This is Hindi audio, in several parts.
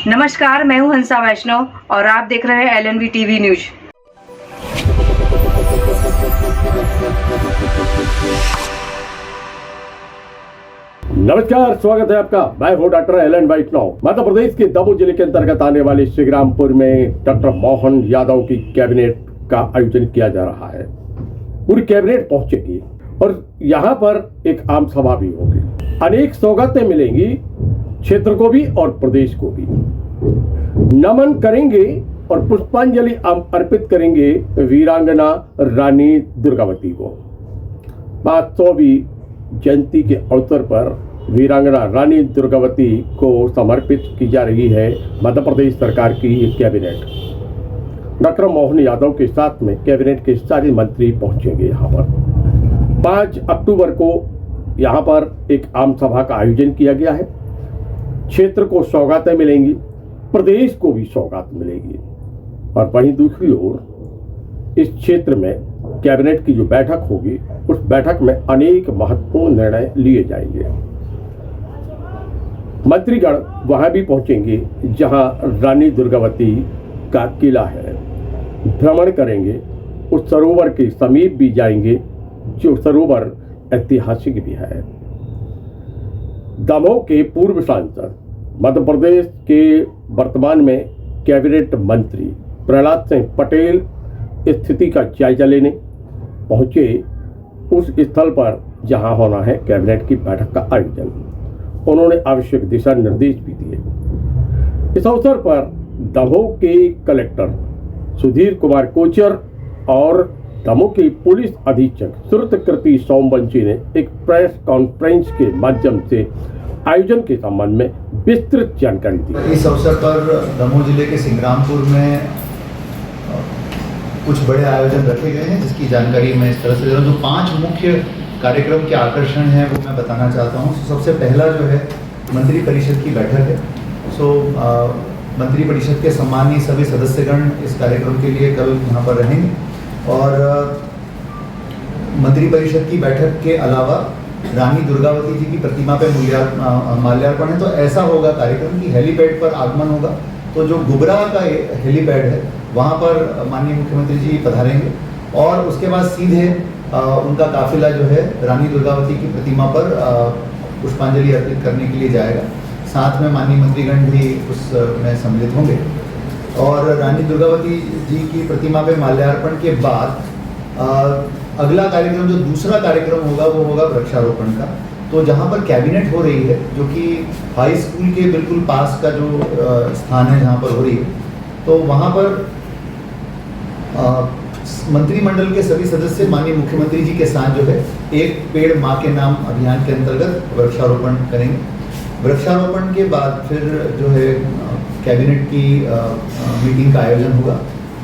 नमस्कार, मैं हूं हंसा वैष्णव और आप देख रहे हैं LNV टीवी न्यूज। नमस्कार, स्वागत है आपका। मैं हूं डॉक्टर एलन वैष्णव। मध्य प्रदेश के दमोह जिले के अंतर्गत आने वाले श्रीरामपुर में डॉक्टर मोहन यादव की कैबिनेट का आयोजन किया जा रहा है। पूरी कैबिनेट पहुंचेगी और यहाँ पर एक आम सभा भी होगी। अनेक सौगातें मिलेंगी, क्षेत्र को भी और प्रदेश को भी। नमन करेंगे और पुष्पांजलि अर्पित करेंगे वीरांगना रानी दुर्गावती को। 500वीं जयंती के अवसर पर वीरांगना रानी दुर्गावती को समर्पित की जा रही है मध्य प्रदेश सरकार की ये कैबिनेट। डॉक्टर मोहन यादव के साथ में कैबिनेट के सारे मंत्री पहुंचेंगे यहाँ पर। 5 अक्टूबर को यहाँ पर एक आम सभा का आयोजन किया गया है। क्षेत्र को सौगातें मिलेंगी, प्रदेश को भी सौगात मिलेगी। और वहीं दूसरी ओर इस क्षेत्र में कैबिनेट की जो बैठक होगी, उस बैठक में अनेक महत्वपूर्ण निर्णय लिए जाएंगे। मंत्रीगण वहां भी पहुंचेंगे जहां रानी दुर्गावती का किला है, भ्रमण करेंगे। उस सरोवर के समीप भी जाएंगे जो सरोवर ऐतिहासिक भी है। दमोह के पूर्व सांसद, मध्य प्रदेश के वर्तमान में कैबिनेट मंत्री प्रहलाद सिंह पटेल स्थिति का जायजा लेने पहुंचे उस स्थल पर जहां होना है कैबिनेट की बैठक का आयोजन। उन्होंने आवश्यक दिशा निर्देश भी दिए। इस अवसर पर दमोह के कलेक्टर सुधीर कुमार कोचर और दमोह के पुलिस अधीक्षक श्रुतकृति सोमवंशी ने एक प्रेस कॉन्फ्रेंस के माध्यम से आयोजन के संबंध में विस्तृत जानकारी दी। इस अवसर पर दमोह जिले के सिंग्रामपुर में कुछ बड़े आयोजन रखे गए हैं, जिसकी जानकारी मैं इस तरह से दे रहा हूँ। जो 5 मुख्य कार्यक्रम के आकर्षण हैं वो मैं बताना चाहता हूँ। सबसे पहला जो है मंत्री परिषद की बैठक है। मंत्री परिषद के सम्मानीय सभी सदस्यगण इस कार्यक्रम के लिए कल यहाँ पर रहेंगे। और मंत्री परिषद की बैठक के अलावा रानी दुर्गावती जी की प्रतिमा पे माल्यार्पण है। तो ऐसा होगा कार्यक्रम कि हेलीपैड पर आगमन होगा। तो जो गुबरा का हेलीपैड है वहाँ पर माननीय मुख्यमंत्री जी पधारेंगे और उसके बाद सीधे उनका काफिला जो है रानी दुर्गावती की प्रतिमा पर पुष्पांजलि अर्पित करने के लिए जाएगा। साथ में माननीय मंत्रीगण भी उसमें सम्मिलित होंगे। और रानी दुर्गावती जी की प्रतिमा पे माल्यार्पण के बाद अगला कार्यक्रम, जो दूसरा कार्यक्रम होगा, वो होगा वृक्षारोपण का। तो जहाँ पर कैबिनेट हो रही है, जो कि हाई स्कूल के बिल्कुल पास का जो स्थान है जहाँ पर हो रही है, तो वहाँ पर मंत्रिमंडल के सभी सदस्य माननीय मुख्यमंत्री जी के साथ जो है एक पेड़ माँ के नाम अभियान के अंतर्गत वृक्षारोपण करेंगे। वृक्षारोपण के बाद फिर जो है कैबिनेट की मीटिंग का आयोजन होगा।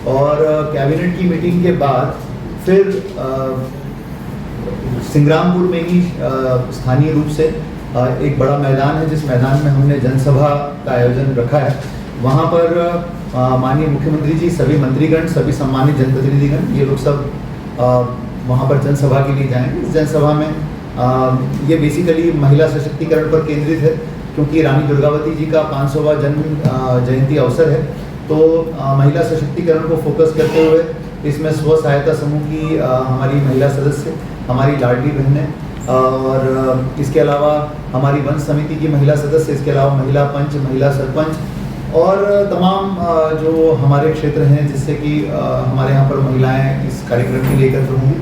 और कैबिनेट की मीटिंग के बाद फिर सिंग्रामपुर में ही स्थानीय रूप से एक बड़ा मैदान है, जिस मैदान में हमने जनसभा का आयोजन रखा है। वहाँ पर माननीय मुख्यमंत्री जी, सभी मंत्रीगण, सभी सम्मानित जनप्रतिनिधिगण, ये लोग सब वहाँ पर जनसभा के लिए जाएंगे। इस जनसभा में ये बेसिकली महिला सशक्तिकरण पर केंद्रित है, क्योंकि रानी दुर्गावती जी का 500वां जन्म जयंती अवसर है। तो महिला सशक्तिकरण को फोकस करते हुए इसमें स्व सहायता समूह की हमारी महिला सदस्य, हमारी लाडली बहनें, और इसके अलावा हमारी वंश समिति की महिला सदस्य, इसके अलावा महिला पंच, महिला सरपंच और तमाम जो हमारे क्षेत्र हैं, जिससे कि हमारे यहाँ पर महिलाएं इस कार्यक्रम के लिए एकत्र होंगी।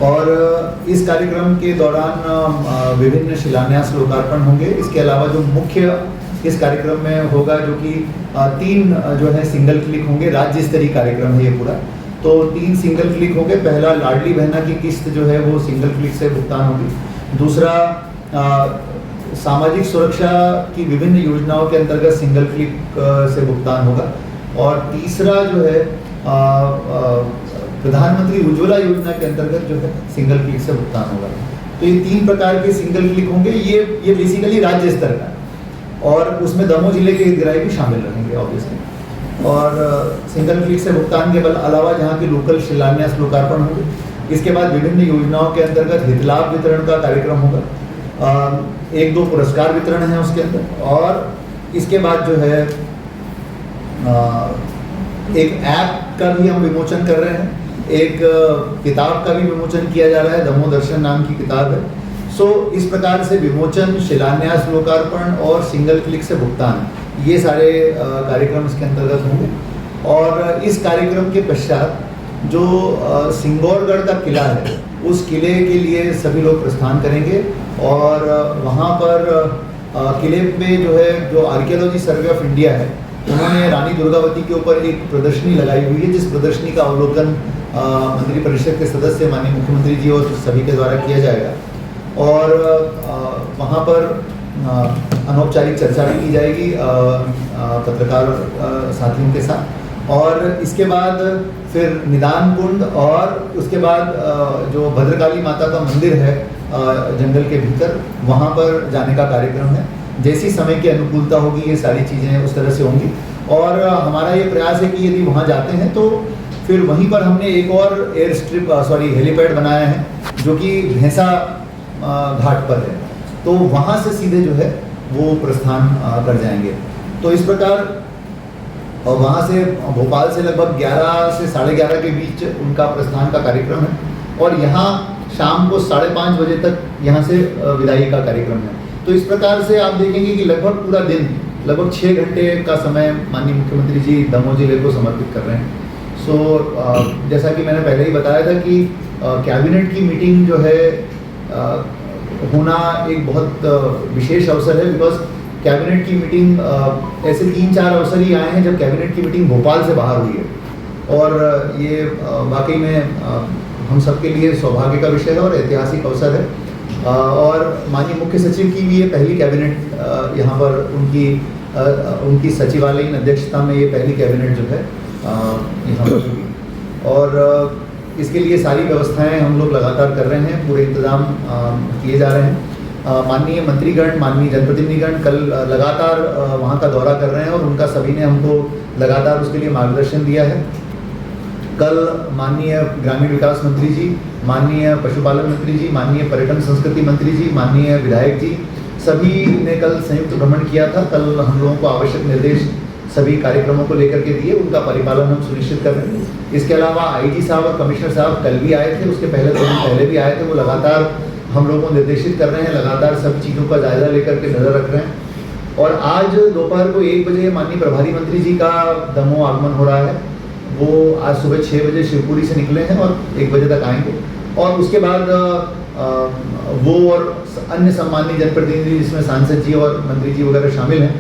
और इस कार्यक्रम के दौरान विभिन्न शिलान्यास लोकार्पण होंगे। इसके अलावा जो मुख्य इस कार्यक्रम में होगा, जो कि 3 जो है सिंगल क्लिक होंगे। राज्य स्तरीय कार्यक्रम है ये पूरा। तो 3 सिंगल क्लिक होंगे। पहला, लाडली बहना की किस्त जो है वो सिंगल क्लिक से भुगतान होगी। दूसरा, सामाजिक सुरक्षा की विभिन्न योजनाओं के अंतर्गत सिंगल क्लिक से भुगतान होगा। और तीसरा जो है प्रधानमंत्री उज्ज्वला योजना के अंतर्गत जो है सिंगल क्लिक से भुगतान होगा। तो ये 3 प्रकार के सिंगल क्लिक होंगे। ये बेसिकली राज्य स्तर का, और उसमें दमोह जिले के हितग्राही भी शामिल रहेंगे ऑब्वियसली। और सिंगल क्लिक से भुगतान के अलावा जहाँ के लोकल शिलान्यास लोकार्पण होंगे। इसके बाद विभिन्न योजनाओं के अंतर्गत हित लाभ वितरण का कार्यक्रम होगा। 1-2 पुरस्कार वितरण है उसके अंदर। और इसके बाद जो है एक ऐप का भी हम विमोचन कर रहे हैं, एक किताब का भी विमोचन किया जा रहा है, दमो दर्शन नाम की किताब है। सो इस प्रकार से विमोचन, शिलान्यास, लोकार्पण और सिंगल क्लिक से भुगतान, ये सारे कार्यक्रम इसके अंतर्गत होंगे। और इस कार्यक्रम के पश्चात जो सिंगौरगढ़ का किला है, उस किले के लिए सभी लोग प्रस्थान करेंगे और वहाँ पर किले पे जो है, जो आर्कियोलॉजी सर्वे ऑफ इंडिया है, उन्होंने रानी दुर्गावती के ऊपर एक प्रदर्शनी लगाई हुई है, जिस प्रदर्शनी का अवलोकन मंत्रिपरिषद के सदस्य माननीय मुख्यमंत्री जी और सभी के द्वारा किया जाएगा। और वहाँ पर अनौपचारिक चर्चा भी की जाएगी पत्रकार साथियों के साथ। और इसके बाद फिर निदान कुंड और उसके बाद जो भद्रकाली माता का मंदिर है जंगल के भीतर, वहाँ पर जाने का कार्यक्रम है। जैसी समय की अनुकूलता होगी ये सारी चीज़ें उस तरह से होंगी। और हमारा ये प्रयास है कि यदि वहाँ जाते हैं तो फिर वहीं पर हमने एक और हेलीपैड बनाया है, जो कि भैंसा घाट पर है, तो वहाँ से सीधे जो है वो प्रस्थान कर जाएंगे। तो इस प्रकार और वहाँ से भोपाल से लगभग 11 से 11:30 के बीच उनका प्रस्थान का कार्यक्रम है और यहाँ शाम को 5:30 बजे तक यहाँ से विदाई का कार्यक्रम है। तो इस प्रकार से आप देखेंगे कि लगभग पूरा दिन, लगभग 6 घंटे का समय माननीय मुख्यमंत्री जी दमोह जिले को समर्पित कर रहे हैं। सो जैसा कि मैंने पहले ही बताया था कि कैबिनेट की मीटिंग जो है होना एक बहुत विशेष अवसर है, बिकॉज कैबिनेट की मीटिंग ऐसे 3-4 अवसर ही आए हैं जब कैबिनेट की मीटिंग भोपाल से बाहर हुई है और ये वाकई में हम सबके लिए सौभाग्य का विषय है और ऐतिहासिक अवसर है। और माननीय मुख्य सचिव की भी ये पहली कैबिनेट यहाँ पर उनकी सचिवालयीन अध्यक्षता में ये पहली कैबिनेट जो है यहाँ पर हुई। और इसके लिए सारी व्यवस्थाएं हम लोग लगातार कर रहे हैं, पूरे इंतजाम किए जा रहे हैं। माननीय मंत्रीगण, माननीय जनप्रतिनिधिगण कल लगातार वहाँ का दौरा कर रहे हैं और उनका सभी ने हमको लगातार उसके लिए मार्गदर्शन दिया है। कल माननीय ग्रामीण विकास मंत्री जी, माननीय पशुपालन मंत्री जी, माननीय पर्यटन संस्कृति मंत्री जी, माननीय विधायक जी, सभी ने कल संयुक्त भ्रमण किया था। कल हम लोगों को आवश्यक निर्देश सभी कार्यक्रमों को लेकर के दिए, उनका परिपालन हम सुनिश्चित कर रहे हैं। इसके अलावा आईजी साहब और कमिश्नर साहब कल भी आए थे, उसके पहले भी आए थे। वो लगातार हम लोगों को निर्देशित कर रहे हैं, लगातार सब चीज़ों का जायजा लेकर के नज़र रख रहे हैं। और आज दोपहर को 1 बजे माननीय प्रभारी मंत्री जी का दमोह आगमन हो रहा है। वो आज सुबह 6 बजे शिवपुरी से निकले हैं और 1 बजे तक आएंगे। और उसके बाद वो और अन्य सम्मानीय जनप्रतिनिधि, जिसमें सांसद जी और मंत्री जी वगैरह शामिल हैं,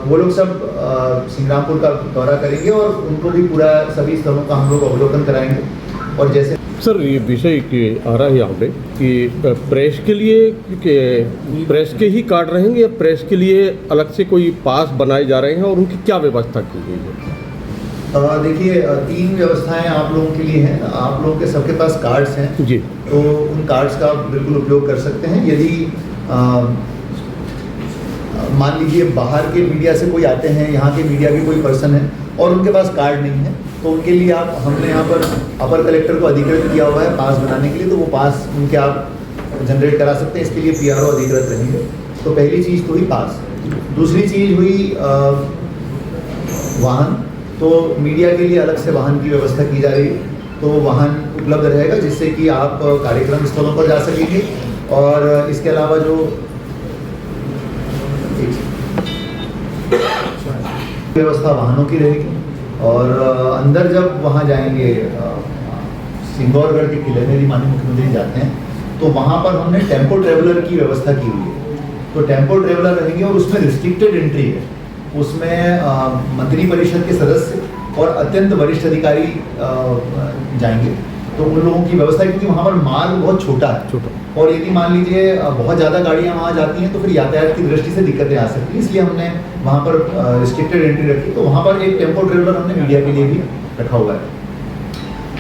वो लोग सब सिंग्रामपुर का दौरा करेंगे और उनको भी पूरा सभी स्थलों का हम लोग अवलोकन कराएंगे। और जैसे सर, ये विषय आ रहा है यहाँ पे कि प्रेस के लिए प्रेस के ही कार्ड रहेंगे या प्रेस के लिए अलग से कोई पास बनाए जा रहे हैं और उनकी क्या व्यवस्था की गई है? देखिए, 3 व्यवस्थाएं आप लोगों के लिए हैं। आप लोगों के सबके पास कार्ड्स हैं जी, तो उन कार्ड्स का बिल्कुल उपयोग कर सकते हैं। यदि मान लीजिए बाहर के मीडिया से कोई आते हैं, यहाँ के मीडिया के कोई पर्सन है और उनके पास कार्ड नहीं है, तो उनके लिए हमने यहाँ पर अपर कलेक्टर को अधिकृत किया हुआ है पास बनाने के लिए, तो वो पास उनके आप जनरेट करा सकते हैं। इसके लिए PRO अधिकृत रहेंगे। तो पहली चीज़ तो हुई पास। दूसरी चीज़ हुई वाहन। तो मीडिया के लिए अलग से वाहन की व्यवस्था की जा रही है, तो वाहन उपलब्ध रहेगा जिससे कि आप कार्यक्रम स्थलों पर जा सकेंगे। और इसके अलावा जो व्यवस्था वाहनों की रहेगी। और अंदर जब वहाँ जाएंगे सिंगौरगढ़ के किले में भी माननीय मुख्यमंत्री जाते हैं, तो वहाँ पर हमने टेम्पो ट्रेवलर की व्यवस्था की हुई है। तो टेम्पो ट्रेवलर रहेंगे और उसमें रिस्ट्रिक्टेड एंट्री है। उसमें मंत्री परिषद के सदस्य और अत्यंत वरिष्ठ अधिकारी जाएंगे, तो उन लोगों की व्यवस्था, क्योंकि वहाँ पर मार्ग बहुत छोटा है और यदि मान लीजिए बहुत ज़्यादा गाड़ियाँ वहाँ जाती हैं तो फिर यातायात की दृष्टि से दिक्कतें आ सकती हैं, इसलिए हमने वहाँ पर रिस्ट्रिक्टेड एंट्री रखी। तो वहाँ पर एक टेम्पो ट्रेवलर हमने मीडिया के लिए भी रखा हुआ है।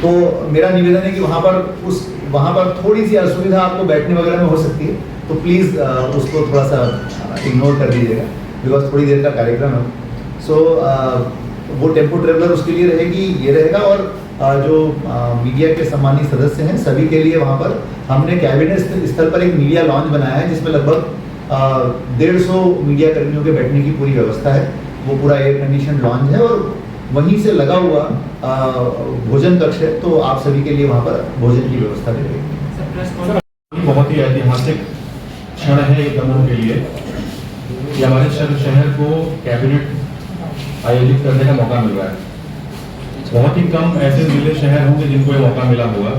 तो मेरा निवेदन है कि वहाँ पर थोड़ी सी असुविधा आपको बैठने वगैरह में हो सकती है, तो प्लीज़ उसको थोड़ा सा इग्नोर कर दीजिएगा, बिकॉज थोड़ी देर का कार्यक्रम है। सो वो टेम्पो ट्रेवलर उसके लिए रहेगी, ये रहेगा। और जो मीडिया के सम्मानित सदस्य हैं सभी के लिए वहाँ पर हमने कैबिनेट स्थल पर एक मीडिया लॉन्च बनाया है, जिसमें लगभग 150 मीडिया कर्मियों के बैठने की पूरी व्यवस्था है। वो पूरा एयर कंडीशन लॉन्च है और वहीं से लगा हुआ भोजन कक्ष है, तो आप सभी के लिए वहाँ पर भोजन की व्यवस्था भी रहेगी। बहुत ही ऐतिहासिक क्षण है ये दमोह के लिए कि हमारे शहर को कैबिनेट आयोजित करने का मौका मिल रहा है। बहुत ही कम ऐसे जिले शहर होंगे जिनको ये मौका मिला होगा,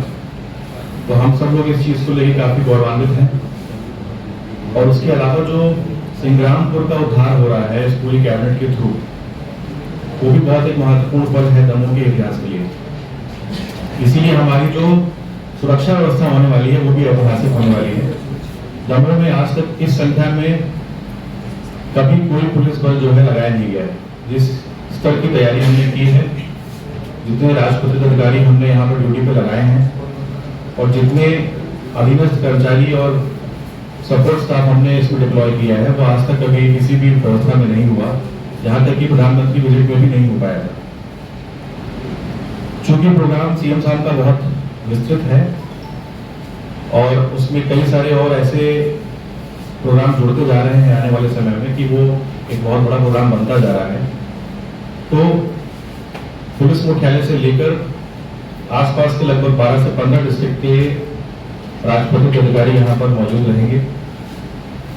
तो हम सब लोग इस चीज़ को लेकर काफ़ी गौरवान्वित हैं। और उसके अलावा जो सिंग्रामपुर का उद्धार हो रहा है इस पूरी कैबिनेट के थ्रू, वो भी बहुत एक महत्वपूर्ण पल है दमोह के इतिहास के लिए। इसीलिए हमारी जो सुरक्षा व्यवस्था होने वाली है वो भी ऐतिहासिक होने वाली है। दमोह में आज तक इस संख्या में कभी कोई पुलिस बल जो है लगाया नहीं गया है। जिस स्तर की तैयारी हमने की है, जितने राजपत्रित अधिकारी हमने यहाँ पर ड्यूटी पे लगाए हैं और जितने अधीनस्थ कर्मचारी और सपोर्ट स्टाफ हमने इसमें डिप्लॉय किया है, वो आज तक कभी किसी भी व्यवस्था में नहीं हुआ, यहाँ तक कि प्रधानमंत्री विजिट में भी नहीं हो पाया था। चूंकि प्रोग्राम सीएम साहब का बहुत विस्तृत है और उसमें कई सारे और ऐसे प्रोग्राम जुड़ते जा रहे हैं आने वाले समय में कि वो एक बहुत बड़ा प्रोग्राम बनता जा रहा है, तो पुलिस मुख्यालय से लेकर आसपास के लगभग 12 से 15 डिस्ट्रिक्ट के राजपत्रित अधिकारी यहाँ पर मौजूद रहेंगे।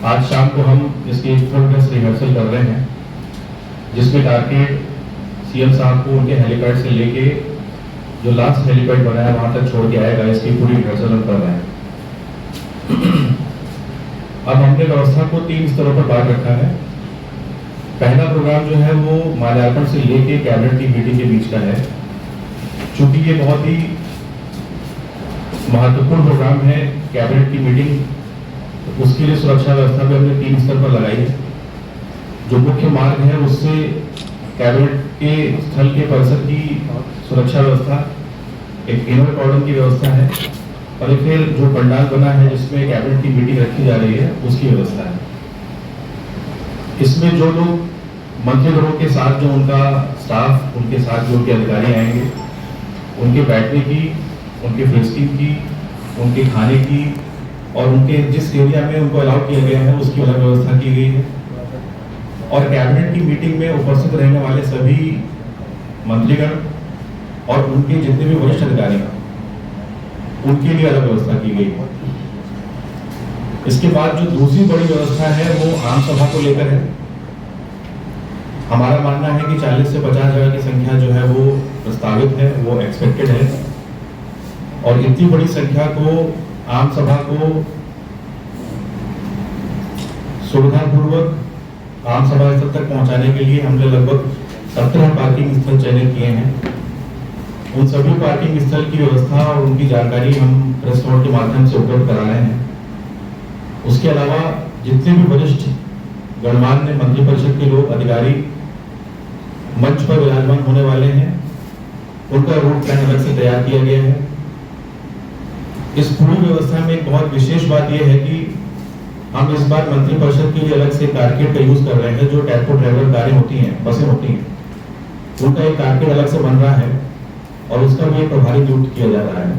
आज शाम को हम इसकी फुल ड्रेस रिहर्सल कर रहे हैं, जिसमें टारगेट सीएम साहब को उनके हेलीपैड से लेके जो लास्ट हेलीपैड बना है वहां तक छोड़ के आएगा। इसकी पूरी रिहर्सल हम कर रहे हैं। अब हमने व्यवस्था को 3 स्तरों पर बांट रखा है। पहला प्रोग्राम जो है वो माल्यार्पण से लेके कैबिनेट की मीटिंग के बीच का है। चूंकि ये बहुत ही महत्वपूर्ण प्रोग्राम है कैबिनेट की मीटिंग, तो उसके लिए सुरक्षा व्यवस्था भी हमने 3 स्तर पर लगाई है। जो मुख्य मार्ग है उससे कैबिनेट के स्थल के परिसर की सुरक्षा व्यवस्था, एक इनर कॉर्डन की व्यवस्था है और एक फिर जो पंडाल बना है जिसमें कैबिनेट की मीटिंग रखी जा रही है उसकी व्यवस्था है। इसमें जो लोग मंत्रीगणों के साथ जो उनका स्टाफ, उनके साथ जो उनके अधिकारी आएंगे, उनके बैठने की, उनके फेस्टिंग की, उनके खाने की और उनके जिस एरिया में उनको अलाउ किया गया है उसकी अलग व्यवस्था की गई है। और कैबिनेट की मीटिंग में उपस्थित रहने वाले सभी मंत्रीगण और उनके जितने भी वरिष्ठ अधिकारी हैं उनके लिए अलग व्यवस्था की गई है। इसके बाद जो दूसरी बड़ी व्यवस्था है वो आम सभा को लेकर है। हमारा मानना है कि 40 से 50 जगह की संख्या जो है वो प्रस्तावित है, वो एक्सपेक्टेड है और इतनी बड़ी संख्या को आम सभा को सुविधापूर्वक आम सभा स्थल तक पहुंचाने के लिए हमने लगभग 17 पार्किंग स्थल चयनित किए हैं। उन सभी पार्किंग स्थल की व्यवस्था और उनकी जानकारी हम प्रेस नोट के माध्यम से उपलब्ध करा रहे हैं। उसके अलावा जितने भी वरिष्ठ गणमान्य मंत्रिपरिषद के लोग, अधिकारी मंच पर विराजमान होने वाले हैं, उनका रूट प्लान अलग से तैयार किया गया है। इस पूरी व्यवस्था में एक बहुत विशेष बात यह है कि हम इस बार मंत्रिपरिषद के लिए अलग से कारकेड का यूज कर रहे हैं। जो टेम्पो ट्रैवलर कारें होती हैं, बसें होती हैं, उनका एक कारकेड अलग से बन रहा है और उसका भी एक प्रभारी नियुक्त किया जा रहा है।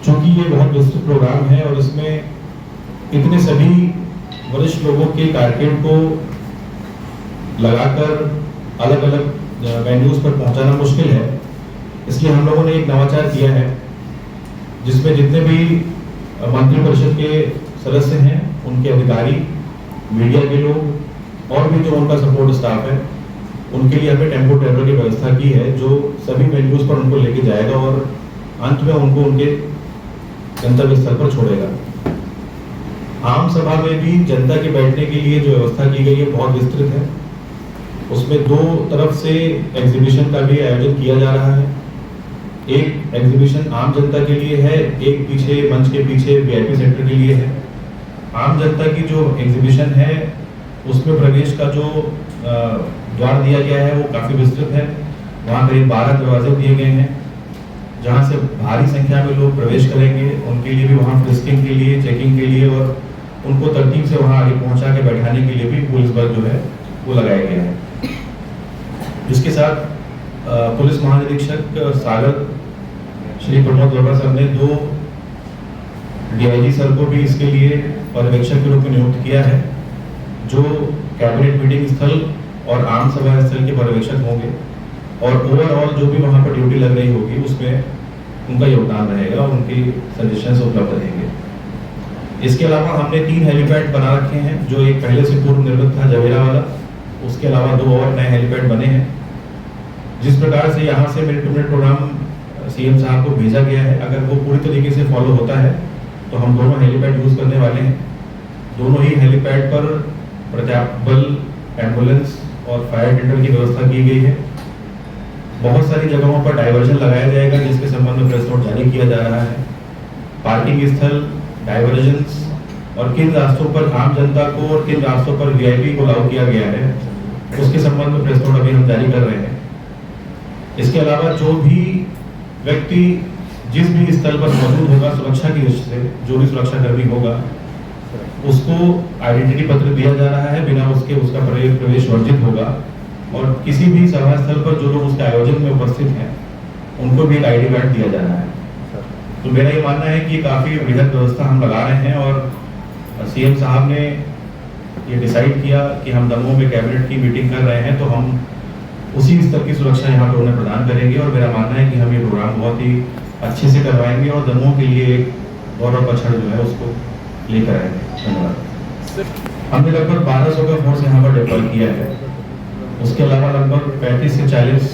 चूंकि ये बहुत विस्तृत प्रोग्राम है और इसमें इतने सभी वरिष्ठ लोगों के कारकेड को लगाकर अलग अलग वेन्यूज पर पहुंचाना मुश्किल है, इसलिए हम लोगों ने एक नवाचार किया है जिसमें जितने भी मंत्रिपरिषद के सदस्य हैं, उनके अधिकारी, मीडिया के लोग और भी जो उनका सपोर्ट स्टाफ है, उनके लिए हमें टेम्पो ट्रैवलर की व्यवस्था की है जो सभी वेन्यूज पर उनको लेके जाएगा और अंत में उनको उनके गंतव्य स्थल पर छोड़ेगा। आम सभा में भी जनता के बैठने के लिए जो व्यवस्था की गई है बहुत विस्तृत है। उसमें 2 तरफ से एग्जीबिशन का भी आयोजन किया जा रहा है। एक एग्जीबिशन आम जनता के लिए है, एक पीछे मंच के पीछे वीआईपी सेक्टर के लिए है। आम जनता की जो एग्जीबिशन है उसमें प्रवेश का जो द्वार दिया गया है वो काफी विस्तृत है। वहाँ करीब 12 दरवाजे दिए गए हैं जहाँ से भारी संख्या में लोग प्रवेश करेंगे। उनके लिए भी वहाँ फ्रिस्किंग के लिए, चेकिंग के लिए और उनको तरतीब से वहाँ आगे पहुँचा के बैठाने के लिए भी पुलिस बल जो है वो लगाया गया है। इसके साथ पुलिस महानिरीक्षक सागर श्री प्रमोद वर्मा सर ने 2 डीआईजी सर को भी इसके लिए पर्यवेक्षक के रूप में नियुक्त किया है। जो कैबिनेट मीटिंग स्थल और आम सभा स्थल के पर्यवेक्षक होंगे और ओवरऑल जो भी वहाँ पर ड्यूटी लग रही होगी उसमें उनका योगदान रहेगा और उनकी सजेशंस उपलब्ध रहेंगे। इसके अलावा हमने 3 हेलीपैड बना रखे हैं, जो एक पहले से पूर्व निर्मित था जवेरा वाला, उसके अलावा 2 और नए हेलीपैड बने हैं। जिस प्रकार से यहाँ से minute to minute program CM साहब को भेजा गया है, अगर वो पूरी तरीके से फॉलो होता है तो हम दोनों हेलीपैड यूज करने वाले हैं। दोनों ही हेलीपैड पर पर्याप्त बल, एम्बुलेंस और फायर टेंडर की व्यवस्था की गई है। बहुत सारी जगहों पर डाइवर्जन लगाया जाएगा, जिसके संबंध में प्रेस नोट जारी किया जा रहा है। पार्किंग स्थल, डाइवर्जन्स और किन रास्तों पर आम जनता को और किन रास्तों पर वीआईपी को अलाउ किया गया है, उसके संबंध में प्रेस नोट अभी हम जारी कर रहे हैं। इसके अलावा जो भी व्यक्ति जिस भी स्थल पर मौजूद होगा सुरक्षा की दृष्टि से, जो भी सुरक्षाकर्मी होगा, उसको आइडेंटिटी पत्र दिया जा रहा है, बिना उसके उसका प्रवेश वर्जित होगा। और किसी भी सभा स्थल पर जो लोग उसके आयोजन में उपस्थित हैं उनको भी एक आईडी कार्ड दिया जा रहा है। तो मेरा ये मानना है कि ये काफ़ी वृहद व्यवस्था हम लगा रहे हैं और सीएम साहब ने ये डिसाइड किया कि हम दमोह में कैबिनेट की मीटिंग कर रहे हैं तो हम उसी स्तर की सुरक्षा यहाँ पर उन्हें प्रदान करेंगे। और मेरा मानना है कि हम ये प्रोग्राम बहुत ही अच्छे से करवाएंगे और दमोह के लिए एक गौरव का क्षण जो है उसको लेकर आएंगे। धन्यवाद। हमने लगभग 1200 का फोर्स यहाँ पर डिप्लॉय किया है। उसके अलावा लगभग 35 से 40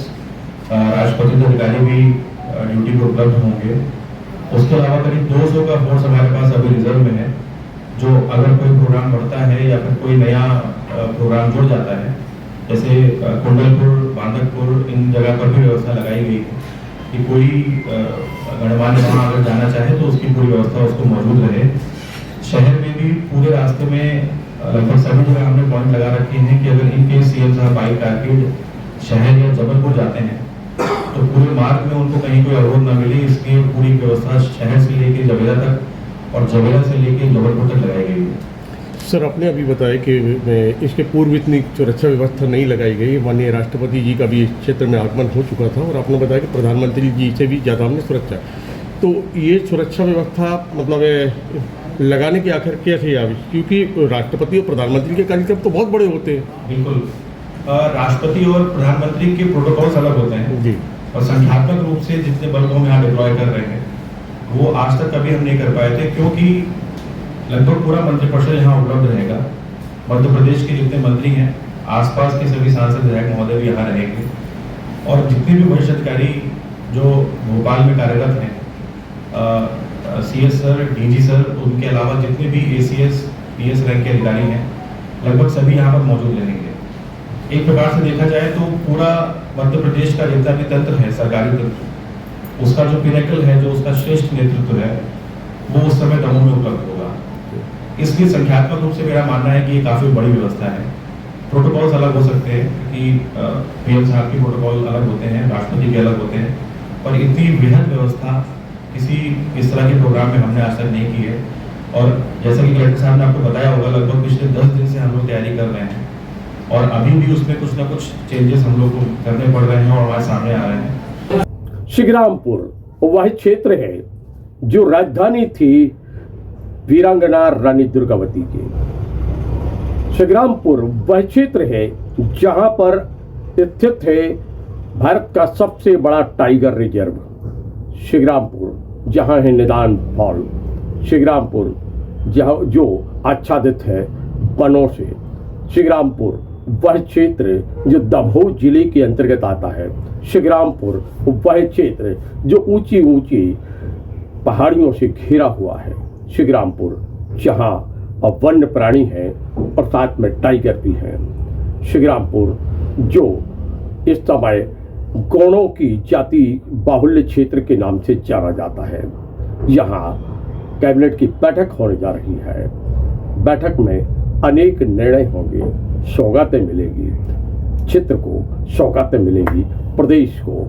राष्ट्रपति अधिकारी भी ड्यूटी पर उपलब्ध होंगे। उसके अलावा करीब 200 का फोर्स हमारे पास अभी रिजर्व में है, जो अगर कोई प्रोग्राम बढ़ता है या फिर कोई नया प्रोग्राम जुड़ जाता है, जैसे कुंडलपुर, बांदकपुर, इन जगह पर भी व्यवस्था लगाई गई है कि कोई गणमान्य वहाँ अगर जाना चाहे तो उसकी पूरी व्यवस्था उसको मौजूद रहे। शहर में भी पूरे रास्ते में लगभग सभी जगह हमने पॉइंट लगा रखे हैं कि अगर इन केस सीएम साहब बाइक कारकेड शहर या जबलपुर जाते हैं तो पूरे मार्ग में उनको कहीं कोई अवरोध न मिले, इसलिए पूरी व्यवस्था शहर से लेकर जवेरा तक और जवेरा से लेकर जबलपुर तक लगाई गई है। सर, आपने अभी बताया कि इसके पूर्व इतनी सुरक्षा व्यवस्था नहीं लगाई गई। माननीय राष्ट्रपति जी का भी इस क्षेत्र में आगमन हो चुका था और आपने बताया कि प्रधानमंत्री जी से भी ज़्यादा हमने सुरक्षा, तो ये सुरक्षा व्यवस्था मतलब लगाने की आखिर कैसे आई? क्योंकि राष्ट्रपति और प्रधानमंत्री के कार्यक्रम तो बहुत बड़े होते हैं। बिल्कुल, राष्ट्रपति और प्रधानमंत्री के प्रोटोकॉल्स अलग होते हैं जी, और संख्यात्मक रूप से जितने बल को हम यहाँ डिप्लॉय कर रहे हैं वो आज तक कभी हम नहीं कर पाए थे, क्योंकि लगभग पूरा मंत्रिपरिषद यहाँ उपलब्ध रहेगा। मध्य प्रदेश के जितने मंत्री हैं, आसपास के सभी सांसद विधायक महोदय भी यहाँ रहेंगे और जितने भी वरिष्ठ अधिकारी जो भोपाल में कार्यरत हैं, CS सर, DG सर, उनके अलावा जितने भी ACS, PS रैंक के अधिकारी हैं, लगभग सभी यहाँ पर मौजूद रहेंगे। एक प्रकार से देखा जाए तो पूरा मध्य प्रदेश का जितना भी तंत्र है, सरकारी तंत्र, उसका जो पिनेकल है, जो उसका श्रेष्ठ नेतृत्व है, वो उस समय दमोह में उपलब्ध होगा। इसलिए संख्यात्मक रूप से मेरा मानना है कि ये काफ़ी बड़ी व्यवस्था है। प्रोटोकॉल्स अलग हो सकते हैं कि PM साहब के प्रोटोकॉल अलग होते हैं, राष्ट्रपति के अलग होते हैं, और इतनी वृहद व्यवस्था किसी इस तरह के प्रोग्राम में हमने आज तक नहीं की है। और जैसा कि कलेक्टर साहब ने आपको बताया होगा, लगभग पिछले 10 दिन से हम लोग तैयारी कर रहे हैं और अभी भी उसमें कुछ ना कुछ चेंजेस हम लोग को करने पड़ रहे हैं और हमारे सामने आ रहे हैं। शिवरामपुर वह क्षेत्र है जो राजधानी थी वीरांगना रानी दुर्गावती की। शिवरामपुर वह क्षेत्र है जहां पर स्थित है भारत का सबसे बड़ा टाइगर रिजर्व शिवरामपुर, जहां है निदान फॉल। शिवरामपुर जहाँ जो आच्छादित है वनों से। शिवरामपुर वह क्षेत्र जो दमोह जिले के अंतर्गत आता है। शिवरामपुर वह क्षेत्र जो ऊंची ऊंची पहाड़ियों से घिरा हुआ है। शिवरामपुर जहाँ वन्य प्राणी हैं और साथ में टाइगर भी हैं। शिवरामपुर जो इस समय गौड़ों की जाति बाहुल्य क्षेत्र के नाम से जाना जाता है। यहाँ कैबिनेट की बैठक होने जा रही है। बैठक में अनेक निर्णय होंगे, सौगातें मिलेगी, क्षेत्र को सौगातें मिलेगी, प्रदेश को।